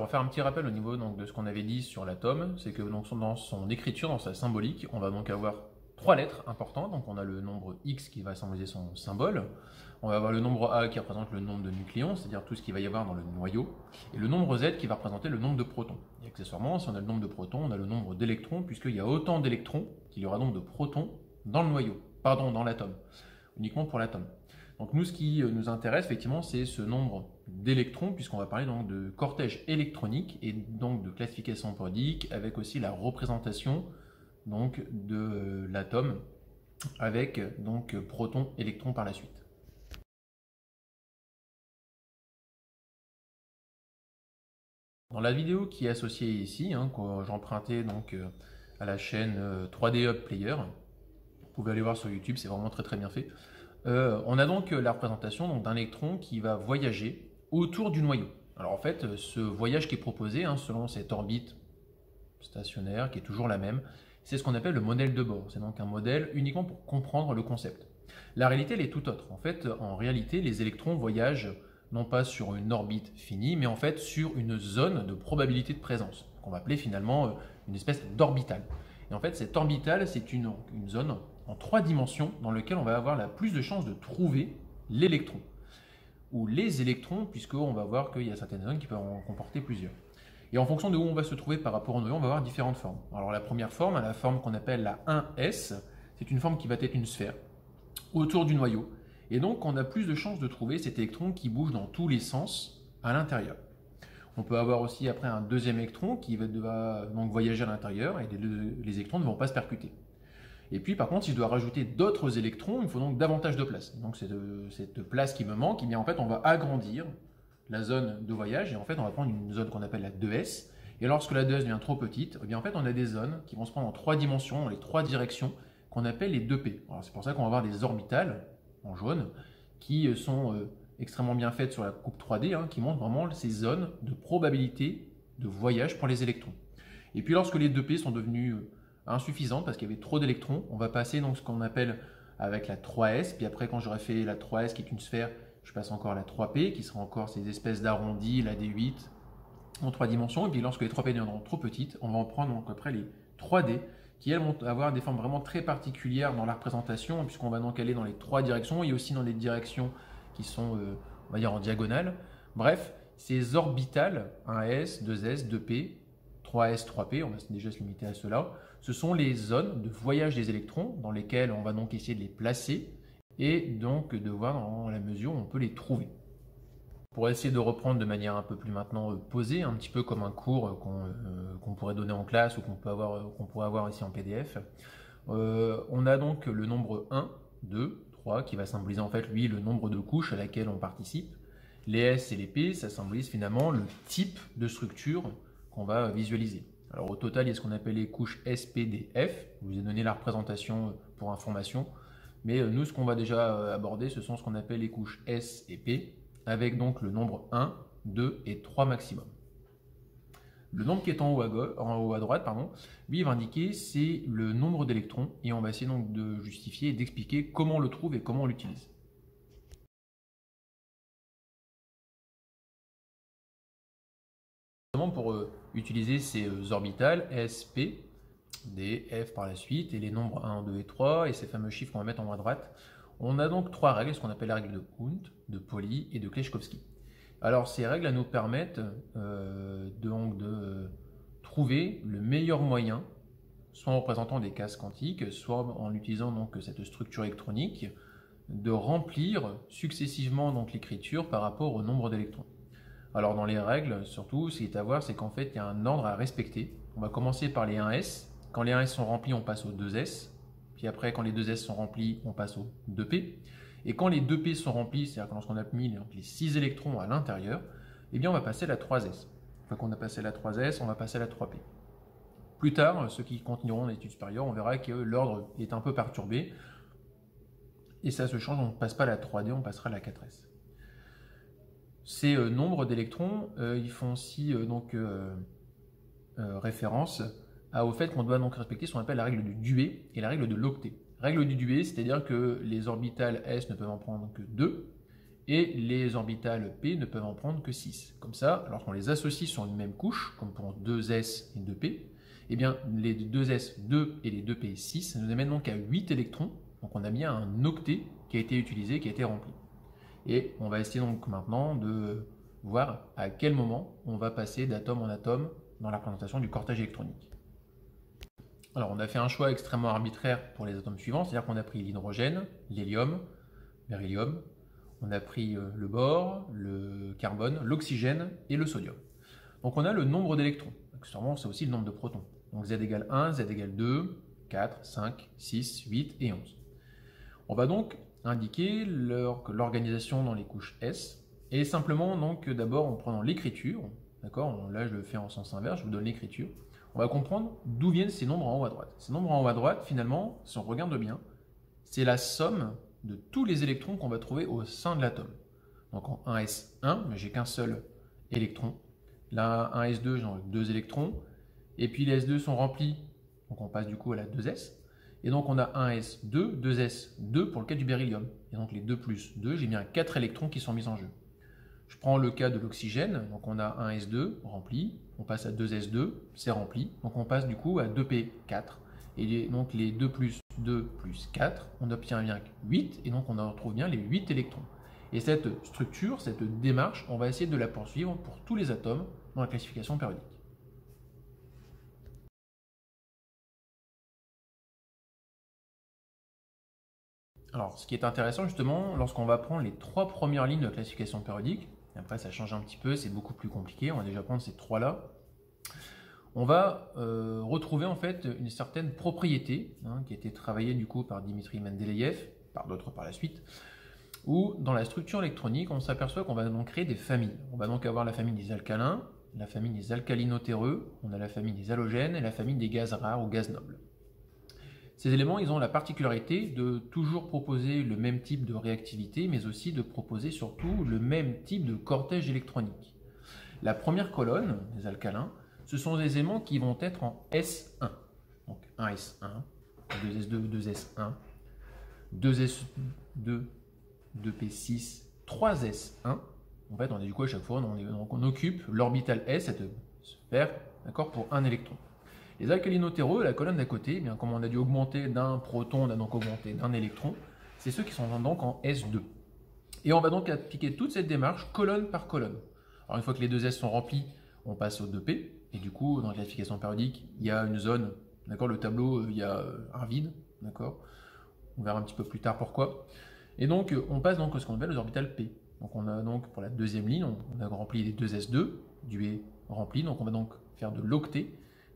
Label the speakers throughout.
Speaker 1: faire un petit rappel au niveau donc, de ce qu'on avait dit sur l'atome, c'est que donc, dans son écriture, dans sa symbolique, on va donc avoir 3 lettres importantes. Donc on a le nombre X qui va symboliser son symbole, on va avoir le nombre A qui représente le nombre de nucléons, c'est-à-dire tout ce qu'il va y avoir dans le noyau, et le nombre Z qui va représenter le nombre de protons. Et accessoirement, si on a le nombre de protons, on a le nombre d'électrons, puisqu'il y a autant d'électrons qu'il y aura donc de protons dans le noyau, pardon, dans l'atome, uniquement pour l'atome. Donc nous, ce qui nous intéresse effectivement, c'est ce nombre d'électrons, puisqu'on va parler donc de cortège électronique et donc de classification périodique, avec aussi la représentation donc de l'atome, avec donc protons, électrons par la suite. Dans la vidéo qui est associée ici, que j'empruntais donc à la chaîne 3D Hub Player, vous pouvez aller voir sur YouTube, c'est vraiment très bien fait. On a donc la représentation d'un électron qui va voyager autour du noyau. Alors en fait, ce voyage qui est proposé, selon cette orbite stationnaire, qui est toujours la même, c'est ce qu'on appelle le modèle de Bohr. C'est donc un modèle uniquement pour comprendre le concept. La réalité, elle est tout autre. En fait, en réalité, les électrons voyagent non pas sur une orbite finie, mais en fait sur une zone de probabilité de présence, qu'on va appeler finalement une espèce d'orbital. Et en fait, cette orbitale, c'est une zone en 3 dimensions dans laquelle on va avoir la plus de chances de trouver l'électron, ou les électrons, puisqu'on va voir qu'il y a certaines zones qui peuvent en comporter plusieurs. Et en fonction de où on va se trouver par rapport au noyau, on va avoir différentes formes. Alors la première forme, la forme qu'on appelle la 1S, c'est une forme qui va être une sphère autour du noyau. Et donc on a plus de chances de trouver cet électron qui bouge dans tous les sens à l'intérieur. On peut avoir aussi après un deuxième électron qui va donc voyager à l'intérieur et les électrons ne vont pas se percuter. Et puis par contre, si je dois rajouter d'autres électrons, il faut donc davantage de place. Donc cette place qui me manque, eh bien, en fait on va agrandir la zone de voyage et en fait on va prendre une zone qu'on appelle la 2S. Et lorsque la 2S devient trop petite, eh bien, en fait on a des zones qui vont se prendre en 3 dimensions, dans les 3 directions, qu'on appelle les 2P. C'est pour ça qu'on va avoir des orbitales en jaune qui sont extrêmement bien faites sur la coupe 3D, qui montrent vraiment ces zones de probabilité de voyage pour les électrons. Et puis lorsque les 2P sont devenues insuffisantes parce qu'il y avait trop d'électrons, on va passer donc ce qu'on appelle avec la 3S, puis après quand j'aurai fait la 3S qui est une sphère, je passe encore à la 3P qui sera encore ces espèces d'arrondis, la D8 en 3 dimensions, et puis lorsque les 3P deviendront trop petites, on va en prendre donc après les 3D qui elles vont avoir des formes vraiment très particulières dans la représentation, puisqu'on va donc aller dans les 3 directions et aussi dans les directions qui sont, on va dire, en diagonale. Bref, ces orbitales, 1S, 2S, 2P, 3S, 3P, on va déjà se limiter à cela, ce sont les zones de voyage des électrons dans lesquelles on va donc essayer de les placer et donc de voir dans la mesure où on peut les trouver. Pour essayer de reprendre de manière un peu plus maintenant posée, un petit peu comme un cours qu'on pourrait donner en classe ou qu'on pourrait avoir ici en PDF, on a donc le nombre 1, 2, 3 qui va symboliser en fait lui le nombre de couches à laquelle on participe. Les S et les P, ça symbolise finalement le type de structure qu'on va visualiser. Alors au total, il y a ce qu'on appelle les couches S, P, D, F. Je vous ai donné la représentation pour information. Mais nous, ce qu'on va déjà aborder, ce sont ce qu'on appelle les couches S et P, avec donc le nombre 1, 2 et 3 maximum. Le nombre qui est en haut à droite, lui, il va indiquer c'est le nombre d'électrons, et on va essayer donc de justifier et d'expliquer comment on le trouve et comment on l'utilise. Pour utiliser ces orbitales S, P, D, F par la suite, et les nombres 1, 2 et 3, et ces fameux chiffres qu'on va mettre en haut à droite, on a donc 3 règles, ce qu'on appelle la règle de Hund, de Pauli et de Kleshkovsky. Alors ces règles elles nous permettent donc de trouver le meilleur moyen, soit en représentant des cases quantiques, soit en utilisant donc cette structure électronique, de remplir successivement donc l'écriture par rapport au nombre d'électrons. Alors dans les règles, surtout, ce qui est à voir, c'est qu'en fait, il y a un ordre à respecter. On va commencer par les 1S. Quand les 1S sont remplis, on passe aux 2S. Puis après, quand les 2S sont remplis, on passe aux 2P. Et quand les 2P sont remplis, c'est-à-dire que lorsqu'on a mis les 6 électrons à l'intérieur, eh bien on va passer à la 3S. Une fois qu'on a passé la 3S, on va passer à la 3P. Plus tard, ceux qui continueront en études supérieures, on verra que l'ordre est un peu perturbé. Et ça se change, on ne passe pas à la 3D, on passera à la 4S. Ces nombres d'électrons, ils font aussi référence au fait qu'on doit donc respecter ce qu'on appelle la règle du duet et la règle de l'octet. Règle du duet, c'est-à-dire que les orbitales S ne peuvent en prendre que 2, et les orbitales p ne peuvent en prendre que 6. Comme ça, lorsqu'on les associe sur une même couche, comme pour 2s et 2p, eh bien les 2s, 2 et les 2p, 6, ça nous amène donc à 8 électrons. Donc on a bien un octet qui a été utilisé, qui a été rempli. Et on va essayer donc maintenant de voir à quel moment on va passer d'atome en atome dans la représentation du cortège électronique. Alors on a fait un choix extrêmement arbitraire pour les atomes suivants, c'est-à-dire qu'on a pris l'hydrogène, l'hélium, beryllium, on a pris le bore, le carbone, l'oxygène et le sodium. Donc on a le nombre d'électrons, accessoirement c'est aussi le nombre de protons. Donc Z égale 1, Z égale 2, 4, 5, 6, 8 et 11. On va donc indiquer l'organisation dans les couches S, et simplement donc d'abord en prenant l'écriture, d'accord, là je le fais en sens inverse, je vous donne l'écriture, on va comprendre d'où viennent ces nombres en haut à droite. Ces nombres en haut à droite, finalement, si on regarde bien, c'est la somme de tous les électrons qu'on va trouver au sein de l'atome. Donc en 1s1, mais j'ai qu'un seul électron. Là, 1s2, j'ai 2 électrons. Et puis les s2 sont remplis, donc on passe du coup à la 2s. Et donc on a 1s2, 2s2 pour le cas du beryllium. Et donc les 2 plus 2, j'ai bien 4 électrons qui sont mis en jeu. Je prends le cas de l'oxygène, donc on a 1s2 rempli, on passe à 2s2, c'est rempli, donc on passe du coup à 2p4. Et donc les 2 plus 2 plus 4, on obtient bien 8, et donc on en retrouve bien les 8 électrons. Et cette structure, cette démarche, on va essayer de la poursuivre pour tous les atomes dans la classification périodique. Alors, ce qui est intéressant justement, lorsqu'on va prendre les 3 premières lignes de la classification périodique, et après ça change un petit peu, c'est beaucoup plus compliqué, on va déjà prendre ces 3-là, on va retrouver en fait une certaine propriété qui a été travaillée du coup par Dimitri Mendeleïev, par d'autres par la suite, où dans la structure électronique, on s'aperçoit qu'on va donc créer des familles. On va donc avoir la famille des alcalins, la famille des alcalinotéreux, on a la famille des halogènes et la famille des gaz rares ou gaz nobles. Ces éléments, ils ont la particularité de toujours proposer le même type de réactivité, mais aussi de proposer surtout le même type de cortège électronique. La première colonne, des alcalins, ce sont des éléments qui vont être en S1. Donc 1S1, 2S2, 2S1, 2S2, 2P6, 3S1. En fait, on est du coup à chaque fois, on occupe l'orbital S, cette sphère, d'accord, pour un électron. Les alcalinotéreux, la colonne d'à côté, eh bien, comme on a dû augmenter d'un proton, on a donc augmenté d'un électron, c'est ceux qui sont donc en S2. Et on va donc appliquer toute cette démarche colonne par colonne. Alors une fois que les deux S sont remplis, on passe au 2P, et du coup, dans la classification périodique, il y a une zone, d'accord, le tableau, il y a un vide, d'accord, on verra un petit peu plus tard pourquoi. Et donc, on passe donc à ce qu'on appelle les orbitales P. Donc on a donc, pour la deuxième ligne, on a rempli les 2S2, du est rempli, donc on va donc faire de l'octet.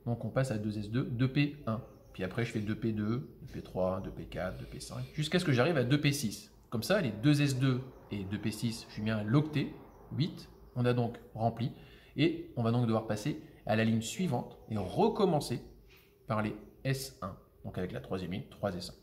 Speaker 1: Donc on passe à 2S2, 2P1. Puis après je fais 2P2, 2P3, 2P4, 2P5, jusqu'à ce que j'arrive à 2P6. Comme ça, les 2S2 et 2P6, je suis bien à l'octet, 8. On a donc rempli. Et on va donc devoir passer à la ligne suivante et recommencer par les S1. Donc avec la troisième ligne, 3S1.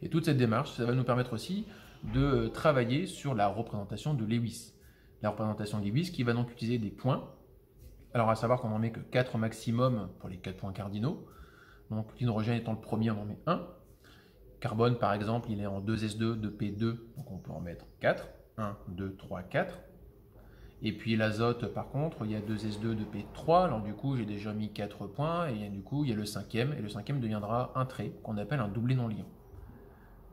Speaker 1: Et toute cette démarche, ça va nous permettre aussi de travailler sur la représentation de Lewis. La représentation de Lewis qui va donc utiliser des points. Alors à savoir qu'on n'en met que 4 maximum pour les 4 points cardinaux. Donc l'hydrogène étant le premier, on en met 1. Carbone par exemple, il est en 2s2, 2p2, donc on peut en mettre 4. 1, 2, 3, 4. Et puis l'azote par contre, il y a 2s2, 2p3, alors du coup j'ai déjà mis 4 points, et du coup il y a le cinquième, et le cinquième deviendra un trait, qu'on appelle un doublé non liant.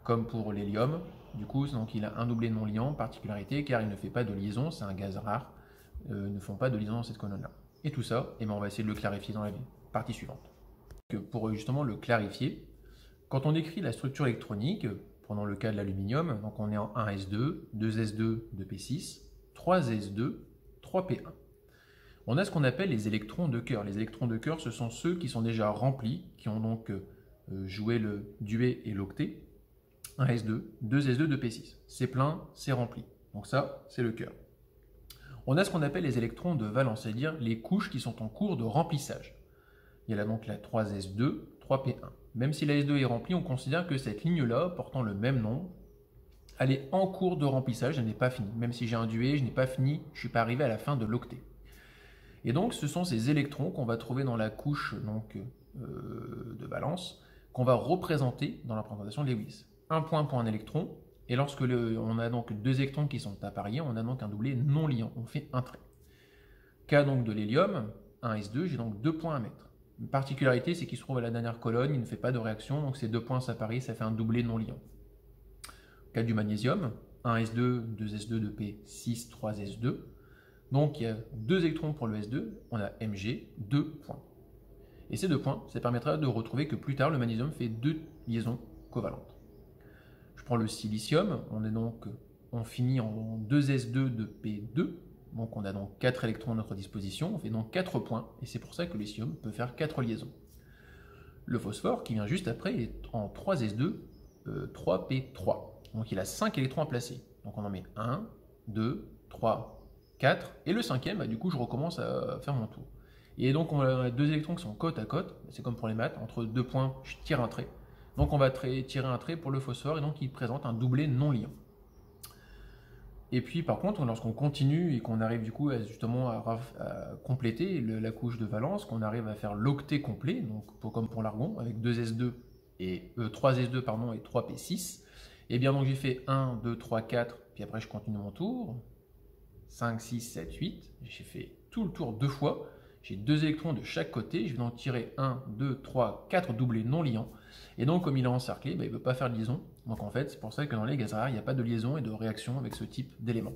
Speaker 1: Comme pour l'hélium, du coup donc il a un doublé non liant, particularité, car il ne fait pas de liaison, c'est un gaz rare, ne font pas de liaison dans cette colonne-là. Et tout ça, eh bien, on va essayer de le clarifier dans la partie suivante. Pour justement le clarifier, quand on écrit la structure électronique, prenons le cas de l'aluminium, donc on est en 1s2, 2s2, 2p6, 3s2, 3p1. On a ce qu'on appelle les électrons de cœur. Les électrons de cœur, ce sont ceux qui sont déjà remplis, qui ont donc joué le duet et l'octet. 1s2, 2s2, 2p6. C'est plein, c'est rempli. Donc ça, c'est le cœur. On a ce qu'on appelle les électrons de valence, c'est-à-dire les couches qui sont en cours de remplissage. Il y a là donc la 3s2, 3p1. Même si la S2 est remplie, on considère que cette ligne-là, portant le même nom, elle est en cours de remplissage, elle n'est pas finie. Même si j'ai un duet, je n'ai pas fini, je ne suis pas arrivé à la fin de l'octet. Et donc ce sont ces électrons qu'on va trouver dans la couche donc, de valence, qu'on va représenter dans la représentation de Lewis. Un point pour un électron, Et lorsque on a donc deux électrons qui sont appariés, on a donc un doublé non liant, on fait un trait. Cas donc de l'hélium, 1s2, j'ai donc 2 points à mettre. Une particularité, c'est qu'il se trouve à la dernière colonne, il ne fait pas de réaction, donc ces 2 points s'apparient, ça fait un doublé non liant. Cas du magnésium, 1s2, 2s2, 2p, 6, 3s2. Donc il y a 2 électrons pour le s2, on a Mg, 2 points. Et ces 2 points, ça permettra de retrouver que plus tard, le magnésium fait 2 liaisons covalentes. Je prends le silicium, on finit en 2s2 de p2, donc on a donc 4 électrons à notre disposition, on fait donc 4 points, et c'est pour ça que le lithium peut faire 4 liaisons. Le phosphore, qui vient juste après, est en 3s2, 3p3, donc il a 5 électrons à placer. Donc on en met 1, 2, 3, 4, et le cinquième, du coup je recommence à faire mon tour. Et donc on a 2 électrons qui sont côte à côte, c'est comme pour les maths, entre 2 points, je tire un trait. Donc on va tirer un trait pour le phosphore, et donc il présente un doublé non liant. Et puis par contre, lorsqu'on continue et qu'on arrive du coup justement à compléter la couche de valence, qu'on arrive à faire l'octet complet, donc comme pour l'argon, avec 2s2 et 3s2 pardon, et 3p6, et bien donc j'ai fait 1, 2, 3, 4, puis après je continue mon tour, 5, 6, 7, 8, j'ai fait tout le tour 2 fois, j'ai 2 électrons de chaque côté, je vais donc tirer 1, 2, 3, 4 doublés non liants, et donc comme il est encerclé, il ne peut pas faire de liaison, donc en fait c'est pour ça que dans les gaz rares, il n'y a pas de liaison et de réaction avec ce type d'éléments.